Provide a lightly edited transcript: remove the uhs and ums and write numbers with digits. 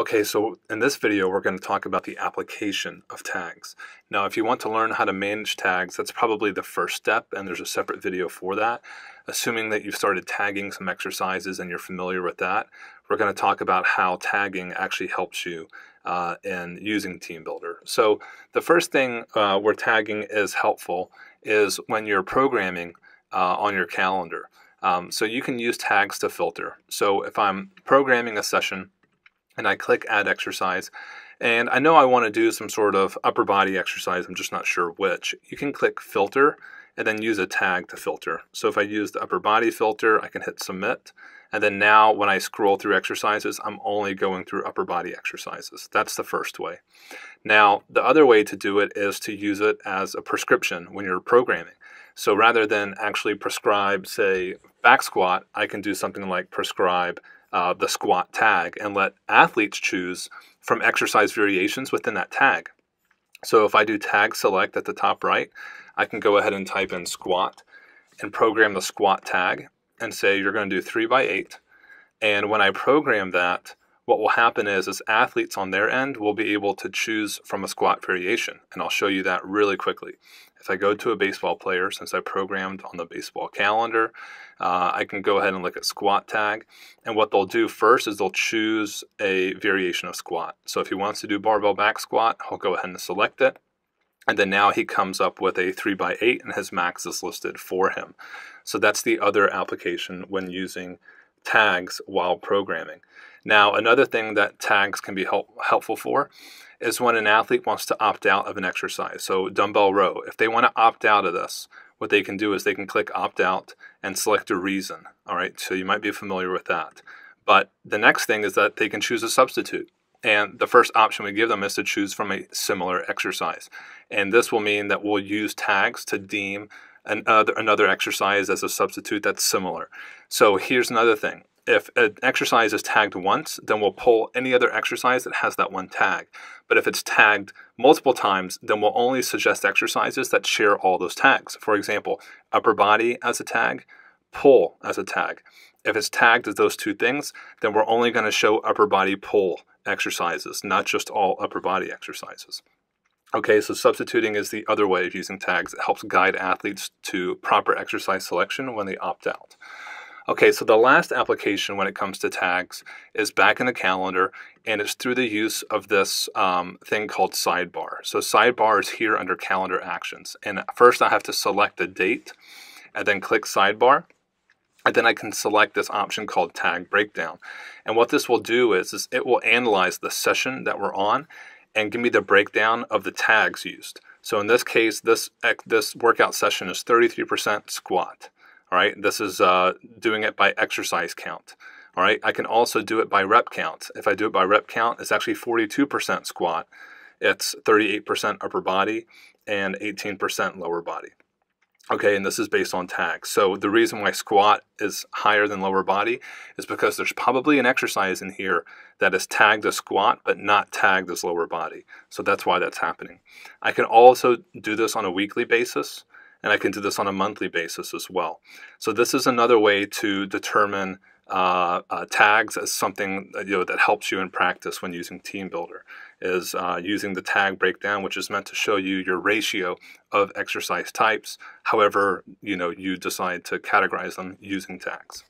Okay, so in this video, we're going to talk about the application of tags. Now, if you want to learn how to manage tags, that's probably the first step, and there's a separate video for that. Assuming that you've started tagging some exercises and you're familiar with that, we're going to talk about how tagging actually helps you in using Team Builder. So the first thing where tagging is helpful is when you're programming on your calendar. So you can use tags to filter. So if I'm programming a session, and I click Add Exercise, and I know I want to do some sort of upper body exercise, I'm just not sure which. You can click Filter and then use a tag to filter. So if I use the upper body filter, I can hit Submit, and then now when I scroll through exercises, I'm only going through upper body exercises. That's the first way. Now, the other way to do it is to use it as a prescription when you're programming. So rather than actually prescribe, say, back squat, I can do something like prescribe the squat tag and let athletes choose from exercise variations within that tag. So if I do tag select at the top right, I can go ahead and type in squat and program the squat tag and say you're going to do 3x8. And when I program that, what will happen is athletes on their end will be able to choose from a squat variation. And I'll show you that really quickly. If I go to a baseball player, since I programmed on the baseball calendar, I can go ahead and look at squat tag. And what they'll do first is they'll choose a variation of squat. So if he wants to do barbell back squat, he'll go ahead and select it. And then now he comes up with a 3x8 and his max is listed for him. So that's the other application when using tags while programming. Now, another thing that tags can be helpful for is when an athlete wants to opt out of an exercise. So dumbbell row, if they want to opt out of this, what they can do is they can click opt out and select a reason. All right, so you might be familiar with that. But the next thing is that they can choose a substitute. And the first option we give them is to choose from a similar exercise. And this will mean that we'll use tags to deem another exercise as a substitute that's similar. So here's another thing. If an exercise is tagged once, then we'll pull any other exercise that has that one tag. But if it's tagged multiple times, then we'll only suggest exercises that share all those tags. For example, upper body as a tag, pull as a tag. If it's tagged as those two things, then we're only going to show upper body pull exercises, not just all upper body exercises. Okay, so substituting is the other way of using tags. It helps guide athletes to proper exercise selection when they opt out. Okay, so the last application when it comes to tags is back in the calendar, and it's through the use of this thing called sidebar. So sidebar is here under calendar actions. And first I have to select the date and then click sidebar. And then I can select this option called tag breakdown. And what this will do is it will analyze the session that we're on and give me the breakdown of the tags used. So in this case, this workout session is 33% squat. All right, this is doing it by exercise count. All right, I can also do it by rep count. If I do it by rep count, it's actually 42% squat. It's 38% upper body and 18% lower body. Okay, and this is based on tags. So the reason why squat is higher than lower body is because there's probably an exercise in here that is tagged as squat but not tagged as lower body. So that's why that's happening. I can also do this on a weekly basis, and I can do this on a monthly basis as well. So this is another way to determine tags as something that helps you in practice when using Team Builder, is using the tag breakdown, which is meant to show you your ratio of exercise types, however you decide to categorize them using tags.